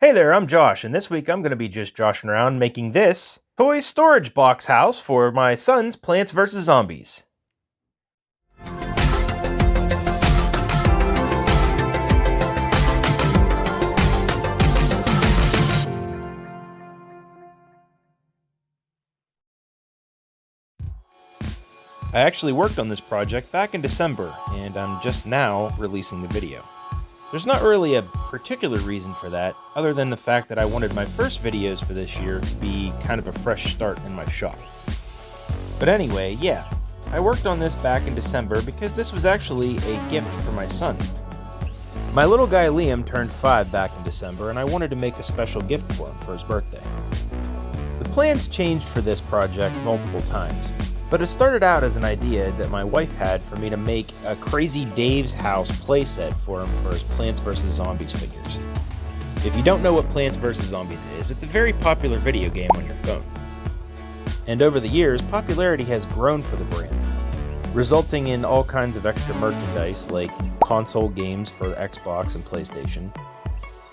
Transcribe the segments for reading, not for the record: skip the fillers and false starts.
Hey there, I'm Josh, and this week I'm going to be just joshing around making this toy storage box house for my son's Plants vs. Zombies. I actually worked on this project back in December, and I'm just now releasing the video. There's not really a particular reason for that, other than the fact that I wanted my first videos for this year to be kind of a fresh start in my shop. But anyway, yeah, I worked on this back in December because this was actually a gift for my son. My little guy Liam turned 5 back in December, and I wanted to make a special gift for him for his birthday. The plans changed for this project multiple times, but it started out as an idea that my wife had for me to make a Crazy Dave's House playset for him for his Plants vs. Zombies figures. If you don't know what Plants vs. Zombies is, it's a very popular video game on your phone. And over the years, popularity has grown for the brand, resulting in all kinds of extra merchandise like console games for Xbox and PlayStation,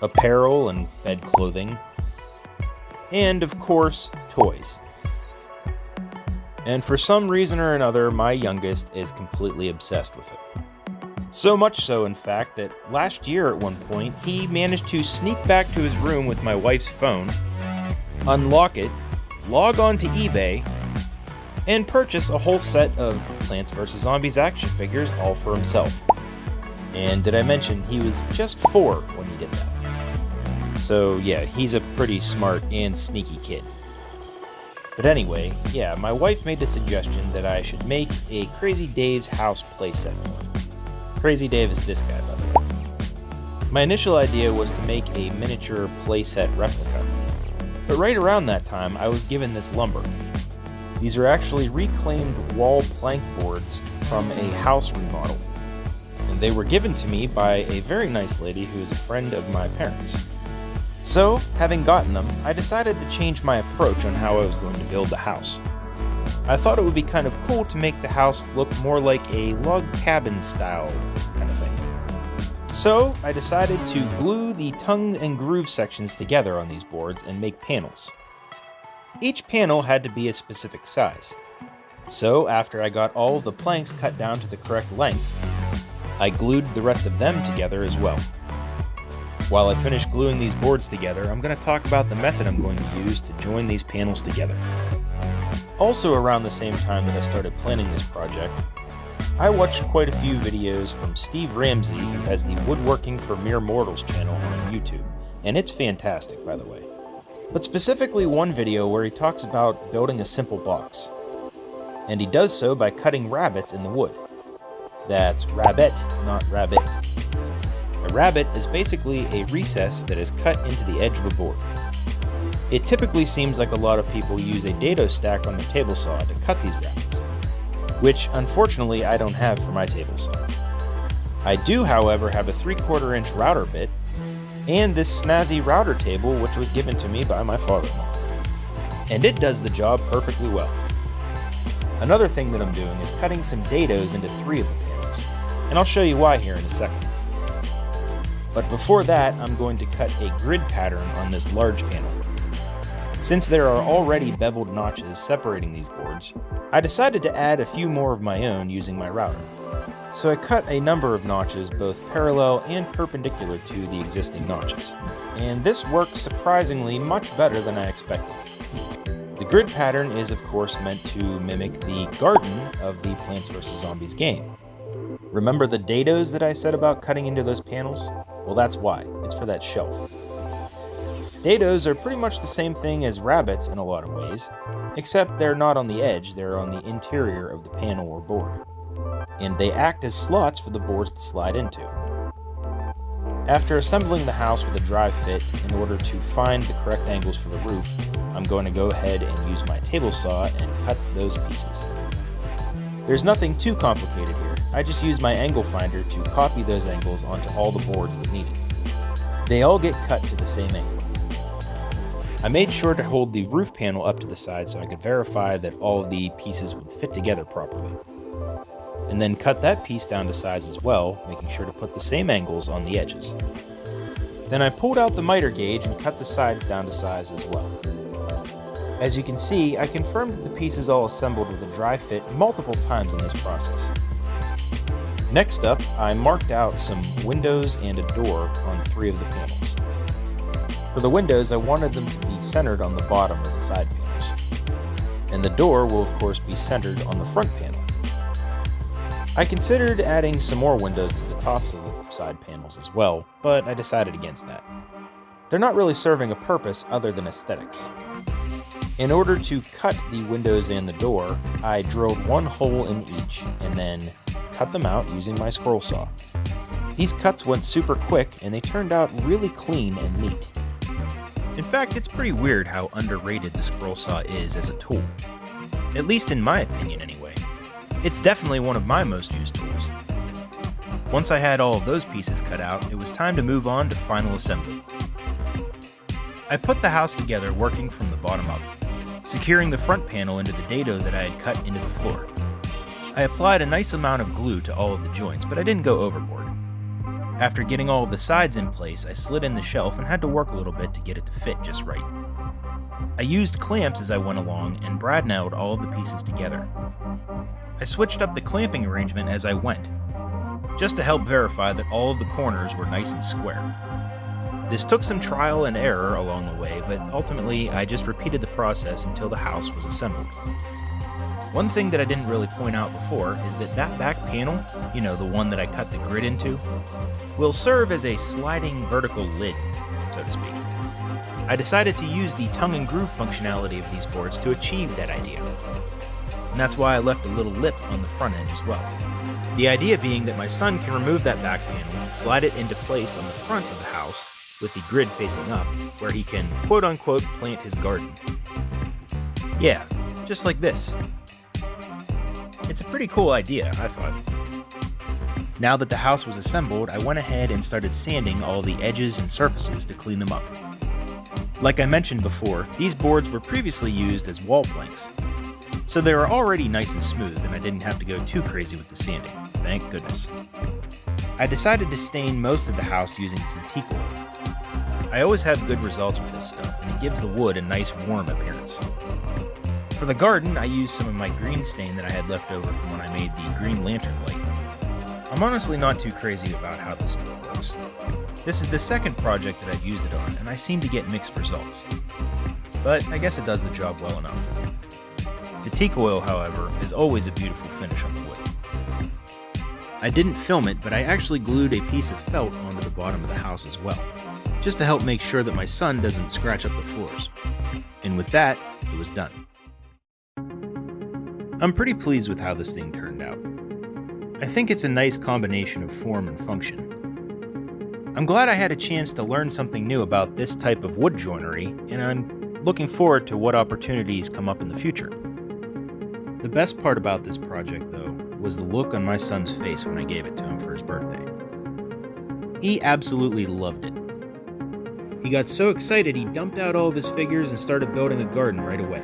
apparel and bed clothing, and of course, toys. And for some reason or another, my youngest is completely obsessed with it. So much so, in fact, that last year at one point, he managed to sneak back to his room with my wife's phone, unlock it, log on to eBay, and purchase a whole set of Plants vs. Zombies action figures all for himself. And did I mention he was just 4 when he did that? So yeah, he's a pretty smart and sneaky kid. But anyway, yeah, my wife made the suggestion that I should make a Crazy Dave's House playset for him. Crazy Dave is this guy, by the way. My initial idea was to make a miniature playset replica. But right around that time, I was given this lumber. These are actually reclaimed wall plank boards from a house remodel. And they were given to me by a very nice lady who is a friend of my parents. So, having gotten them, I decided to change my approach on how I was going to build the house. I thought it would be kind of cool to make the house look more like a log cabin style kind of thing. So, I decided to glue the tongue and groove sections together on these boards and make panels. Each panel had to be a specific size. So, after I got all of the planks cut down to the correct length, I glued the rest of them together as well. While I finish gluing these boards together, I'm going to talk about the method I'm going to use to join these panels together. Also around the same time that I started planning this project, I watched quite a few videos from Steve Ramsey, who has the Woodworking for Mere Mortals channel on YouTube, and it's fantastic, by the way. But specifically one video where he talks about building a simple box. And he does so by cutting rabbets in the wood. That's rabbet, not rabbit. A rabbet is basically a recess that is cut into the edge of a board. It typically seems like a lot of people use a dado stack on their table saw to cut these rabbets, which unfortunately I don't have for my table saw. I do, however, have a 3/4 inch router bit, and this snazzy router table which was given to me by my father-in-law. And it does the job perfectly well. Another thing that I'm doing is cutting some dados into 3 of the panels, and I'll show you why here in a second. But before that, I'm going to cut a grid pattern on this large panel. Since there are already beveled notches separating these boards, I decided to add a few more of my own using my router. So I cut a number of notches both parallel and perpendicular to the existing notches. And this worked surprisingly much better than I expected. The grid pattern is of course meant to mimic the garden of the Plants vs. Zombies game. Remember the dados that I said about cutting into those panels? Well, that's why. It's for that shelf. Dados are pretty much the same thing as rabbets in a lot of ways, except they're not on the edge, they're on the interior of the panel or board. And they act as slots for the boards to slide into. After assembling the house with a drive fit in order to find the correct angles for the roof, I'm going to go ahead and use my table saw and cut those pieces. There's nothing too complicated here. I just use my angle finder to copy those angles onto all the boards that need it. They all get cut to the same angle. I made sure to hold the roof panel up to the side so I could verify that all of the pieces would fit together properly. And then cut that piece down to size as well, making sure to put the same angles on the edges. Then I pulled out the miter gauge and cut the sides down to size as well. As you can see, I confirmed that the piece is all assembled with a dry fit multiple times in this process. Next up, I marked out some windows and a door on 3 of the panels. For the windows, I wanted them to be centered on the bottom of the side panels. And the door will of course be centered on the front panel. I considered adding some more windows to the tops of the side panels as well, but I decided against that. They're not really serving a purpose other than aesthetics. In order to cut the windows and the door, I drilled 1 hole in each and then cut them out using my scroll saw. These cuts went super quick and they turned out really clean and neat. In fact, it's pretty weird how underrated the scroll saw is as a tool. At least in my opinion anyway. It's definitely one of my most used tools. Once I had all of those pieces cut out, it was time to move on to final assembly. I put the house together working from the bottom up, securing the front panel into the dado that I had cut into the floor. I applied a nice amount of glue to all of the joints, but I didn't go overboard. After getting all of the sides in place, I slid in the shelf and had to work a little bit to get it to fit just right. I used clamps as I went along and brad nailed all of the pieces together. I switched up the clamping arrangement as I went, just to help verify that all of the corners were nice and square. This took some trial and error along the way, but ultimately I just repeated the process until the house was assembled. One thing that I didn't really point out before is that back panel, you know, the one that I cut the grid into, will serve as a sliding vertical lid, so to speak. I decided to use the tongue and groove functionality of these boards to achieve that idea. And that's why I left a little lip on the front end as well. The idea being that my son can remove that back panel, slide it into place on the front of the house with the grid facing up, where he can quote-unquote plant his garden. Yeah, just like this. It's a pretty cool idea, I thought. Now that the house was assembled, I went ahead and started sanding all the edges and surfaces to clean them up. Like I mentioned before, these boards were previously used as wall planks, so they were already nice and smooth and I didn't have to go too crazy with the sanding, thank goodness. I decided to stain most of the house using some teak oil. I always have good results with this stuff, and it gives the wood a nice warm appearance. For the garden, I used some of my green stain that I had left over from when I made the green lantern light. I'm honestly not too crazy about how this stuff works. This is the second project that I've used it on, and I seem to get mixed results. But I guess it does the job well enough. The teak oil, however, is always a beautiful finish on the wood. I didn't film it, but I actually glued a piece of felt onto the bottom of the house as well, just to help make sure that my son doesn't scratch up the floors. And with that, it was done. I'm pretty pleased with how this thing turned out. I think it's a nice combination of form and function. I'm glad I had a chance to learn something new about this type of wood joinery, and I'm looking forward to what opportunities come up in the future. The best part about this project, though, was the look on my son's face when I gave it to him for his birthday. He absolutely loved it. He got so excited he dumped out all of his figures and started building a garden right away.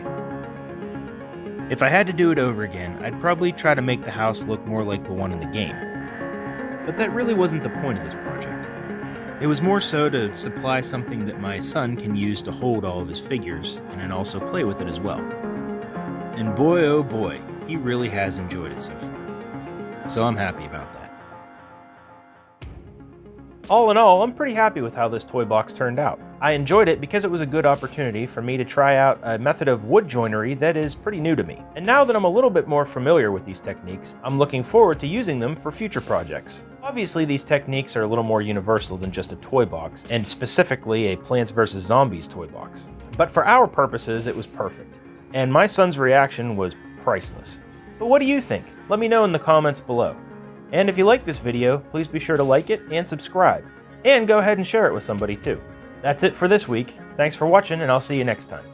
If I had to do it over again, I'd probably try to make the house look more like the one in the game. But that really wasn't the point of this project. It was more so to supply something that my son can use to hold all of his figures and then also play with it as well. And boy oh boy, he really has enjoyed it so far. So I'm happy about that. All in all, I'm pretty happy with how this toy box turned out. I enjoyed it because it was a good opportunity for me to try out a method of wood joinery that is pretty new to me. And now that I'm a little bit more familiar with these techniques, I'm looking forward to using them for future projects. Obviously, these techniques are a little more universal than just a toy box, and specifically a Plants vs. Zombies toy box. But for our purposes, it was perfect. And my son's reaction was priceless. But what do you think? Let me know in the comments below. And if you like this video, please be sure to like it and subscribe. And go ahead and share it with somebody too. That's it for this week. Thanks for watching, and I'll see you next time.